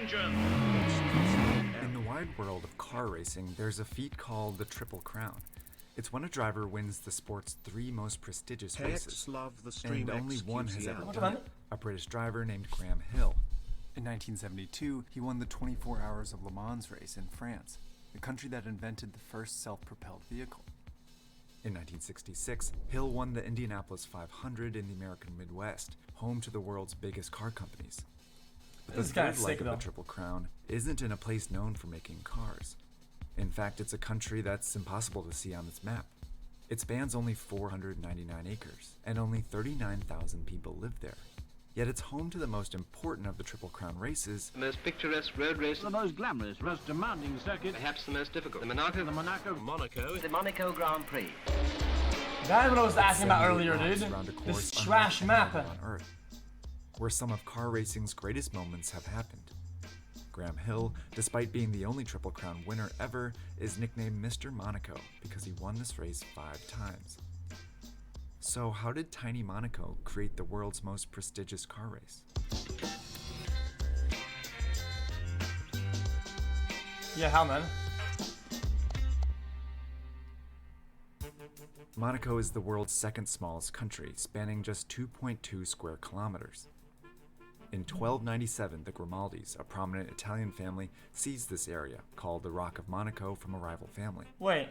engine. In the wide world of car racing, there's a feat called the Triple Crown. It's when a driver wins the sport's 3 most prestigious races, and only one has ever done it, a British driver named Graham Hill. In 1972, he won the 24 Hours of Le Mans race in France, the country that invented the first self-propelled vehicle. In 1966, Hill won the Indianapolis 500 in the American Midwest, home to the world's biggest car companies. But the third leg of the Triple Crown isn't in a place known for making cars. In fact, it's a country that's impossible to see on this map. It spans only 499 acres, and only 39,000 people live there. Yet it's home to the most important of the Triple Crown races, the most picturesque road race, the most glamorous, most demanding circuit, perhaps the most difficult, the Monaco, the Monaco Grand Prix. That's what I was asking about earlier, dude. This trash map on Earth, where some of car racing's greatest moments have happened. Graham Hill, despite being the only Triple Crown winner ever, is nicknamed Mr. Monaco because he won this race 5 times. So how did tiny Monaco create the world's most prestigious car race? Yeah, how, man? Monaco is the world's 2nd smallest country, spanning just 2.2 square kilometers. In 1297, the Grimaldis, a prominent Italian family, seized this area, called the Rock of Monaco from a rival family. Wait,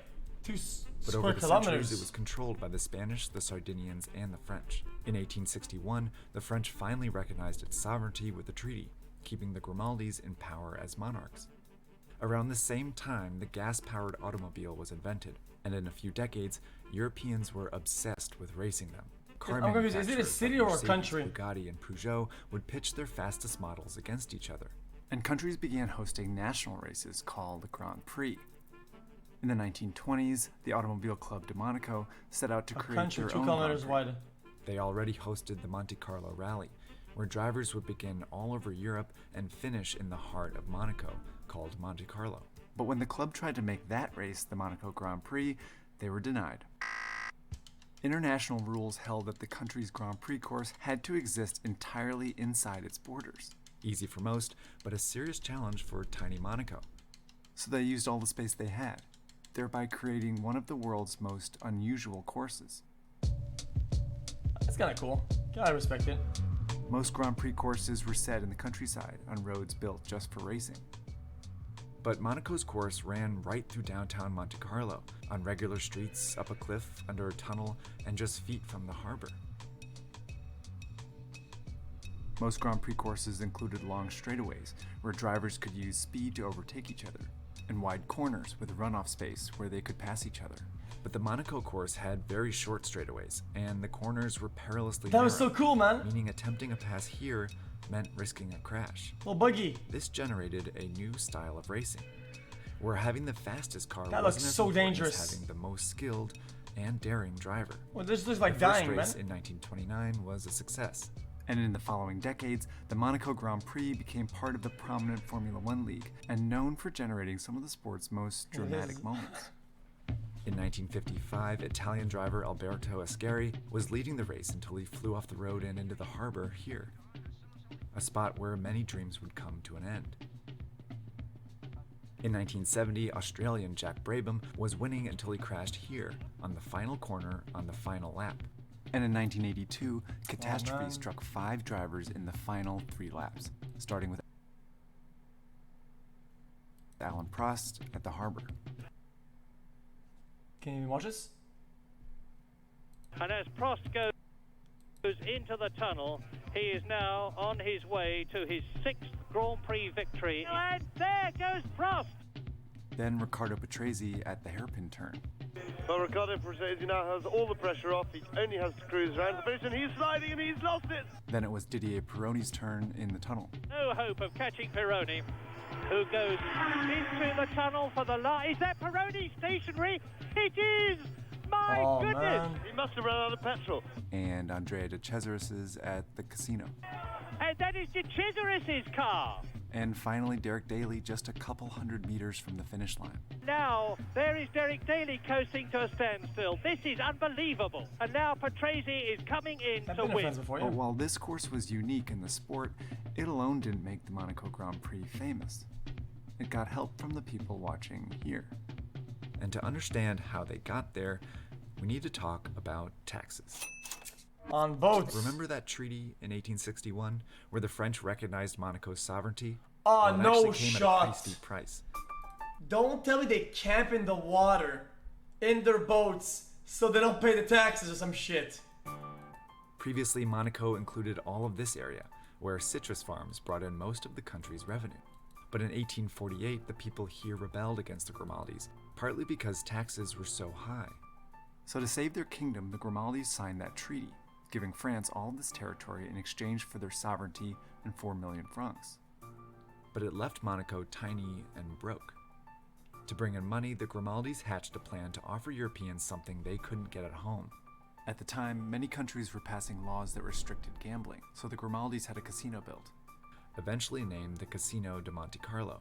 but over the centuries, it was controlled by the Spanish, the Sardinians, and the French. In 1861, the French finally recognized its sovereignty with a treaty, keeping the Grimaldis in power as monarchs. Around the same time, the gas-powered automobile was invented, and in a few decades, Europeans were obsessed with racing them. Is it a city or a country? Bugatti and Peugeot would pitch their fastest models against each other, and countries began hosting national races called the Grand Prix. In the 1920s, the Automobile Club de Monaco set out to create their own Grand Prix. Wide. They already hosted the Monte Carlo Rally, where drivers would begin all over Europe and finish in the heart of Monaco, called Monte Carlo. But when the club tried to make that race the Monaco Grand Prix, they were denied. International rules held that the country's Grand Prix course had to exist entirely inside its borders. Easy for most, but a serious challenge for tiny Monaco. So they used all the space they had, thereby creating one of the world's most unusual courses. That's kind of cool. Gotta respect it. Most Grand Prix courses were set in the countryside on roads built just for racing. But Monaco's course ran right through downtown Monte Carlo, on regular streets, up a cliff, under a tunnel, and just feet from the harbor. Most Grand Prix courses included long straightaways, where drivers could use speed to overtake each other, and wide corners with runoff space where they could pass each other. But the Monaco course had very short straightaways, and the corners were perilously narrow. That was so cool, man! Meaning attempting a pass here meant risking a crash. Little buggy. This generated a new style of racing, where having the fastest car that wasn't looks as so important dangerous. as having the most skilled and daring driver. Well, this looks like the first dying, race man. in 1929 was a success, and in the following decades, the Monaco Grand Prix became part of the prominent Formula One league and known for generating some of the sport's most dramatic moments. In 1955, Italian driver Alberto Ascari was leading the race until he flew off the road and into the harbor here, a spot where many dreams would come to an end. In 1970, Australian Jack Brabham was winning until he crashed here, on the final corner on the final lap. And in 1982, catastrophe struck 5 drivers in the final 3 laps, starting with Alan Prost at the harbor. Can you watch this? And as Prost goes into the tunnel, he is now on his way to his 6th Grand Prix victory. And there goes Prost! Then Riccardo Patrese at the hairpin turn. Well, Riccardo Patrese now has all the pressure off. He only has to cruise around the finish, and he's sliding, and he's lost it. Then it was Didier Pironi's turn in the tunnel. No hope of catching Pironi, who goes into the tunnel for the last. Is that Pironi stationary? It is! My goodness! Man. He must have run out of petrol. And Andrea de Cesaris's at the casino. And that is De Cesaris's car. And finally, Derek Daly just a couple hundred meters from the finish line. Now, there is Derek Daly coasting to a standstill. This is unbelievable. And now Patrese is coming in to win. But while this course was unique in the sport, it alone didn't make the Monaco Grand Prix famous. It got help from the people watching here. And to understand how they got there, we need to talk about taxes. On boats. Remember that treaty in 1861 where the French recognized Monaco's sovereignty? Oh, well, it no actually came shot. at a pretty steep price. Don't tell me they camp in the water in their boats so they don't pay the taxes or some shit. Previously, Monaco included all of this area, where citrus farms brought in most of the country's revenue. But in 1848, the people here rebelled against the Grimaldis, partly because taxes were so high. So to save their kingdom, the Grimaldis signed that treaty, giving France all of this territory in exchange for their sovereignty and 4 million francs. But it left Monaco tiny and broke. To bring in money, the Grimaldis hatched a plan to offer Europeans something they couldn't get at home. At the time, many countries were passing laws that restricted gambling, so the Grimaldis had a casino built, eventually named the Casino de Monte Carlo.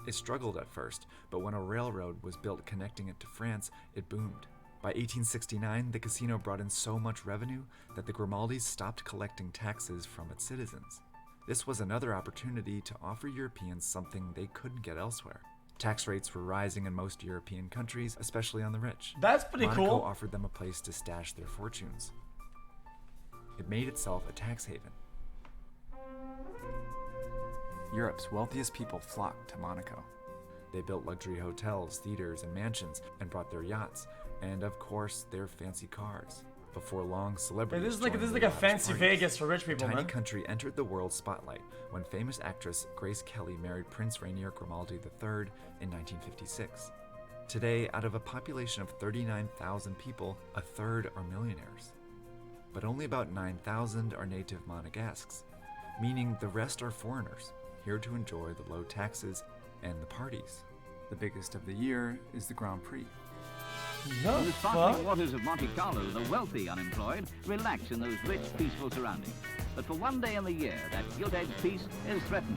It struggled at first, but when a railroad was built connecting it to France, it boomed. By 1869, the casino brought in so much revenue that the Grimaldis stopped collecting taxes from its citizens. This was another opportunity to offer Europeans something they couldn't get elsewhere. Tax rates were rising in most European countries, especially on the rich. That's pretty Monaco cool. offered them a place to stash their fortunes. It made itself a tax haven. Europe's wealthiest people flocked to Monaco. They built luxury hotels, theaters, and mansions, and brought their yachts, and of course, their fancy cars. Before long, celebrities This is like joined a their fancy parties. Vegas for rich people, The tiny man. country entered the world spotlight when famous actress Grace Kelly married Prince Rainier Grimaldi III in 1956. Today, out of a population of 39,000 people, a third are millionaires. But only about 9,000 are native Monegasques, meaning the rest are foreigners, here to enjoy the low taxes and the parties. The biggest of the year is the Grand Prix. The In the sparkling fuck? waters of Monte Carlo, the wealthy unemployed relax in those rich, peaceful surroundings. But for one day in the year, that gilt-edged peace is threatened.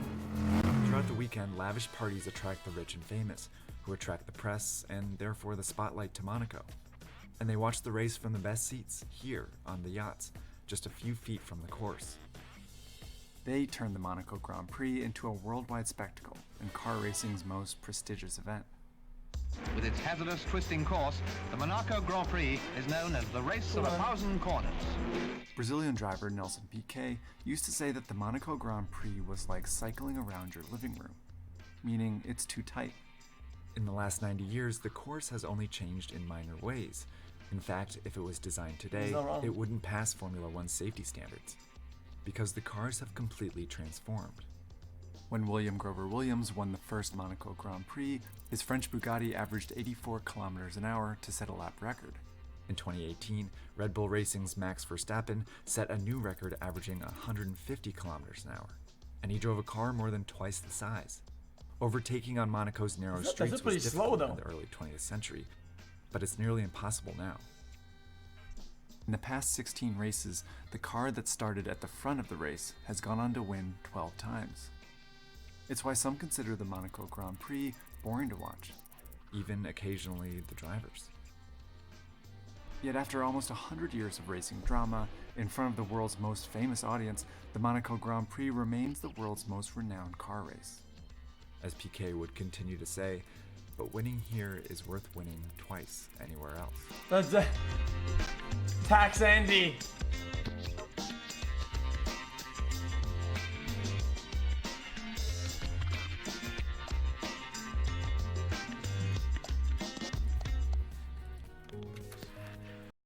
Throughout the weekend, lavish parties attract the rich and famous, who attract the press and therefore the spotlight to Monaco. And they watch the race from the best seats, here on the yachts, just a few feet from the course. They turn the Monaco Grand Prix into a worldwide spectacle and car racing's most prestigious event. With its hazardous twisting course, the Monaco Grand Prix is known as the race of 1,000 corners. Brazilian driver Nelson Piquet used to say that the Monaco Grand Prix was like cycling around your living room, meaning it's too tight. In the last 90 years, the course has only changed in minor ways. In fact, if it was designed today, He's not wrong. it wouldn't pass Formula One safety standards, because the cars have completely transformed. When William Grover Williams won the first Monaco Grand Prix, his French Bugatti averaged 84 kilometers an hour to set a lap record. In 2018, Red Bull Racing's Max Verstappen set a new record averaging 150 kilometers an hour, and he drove a car more than twice the size. Overtaking on Monaco's narrow That's streets pretty was slow, difficult though. in the early 20th century, but it's nearly impossible now. In the past 16 races, the car that started at the front of the race has gone on to win 12 times. It's why some consider the Monaco Grand Prix boring to watch, even occasionally the drivers. Yet after almost 100 years of racing drama, in front of the world's most famous audience, the Monaco Grand Prix remains the world's most renowned car race. As Piquet would continue to say, but winning here is worth winning twice anywhere else. That's Tax Andy.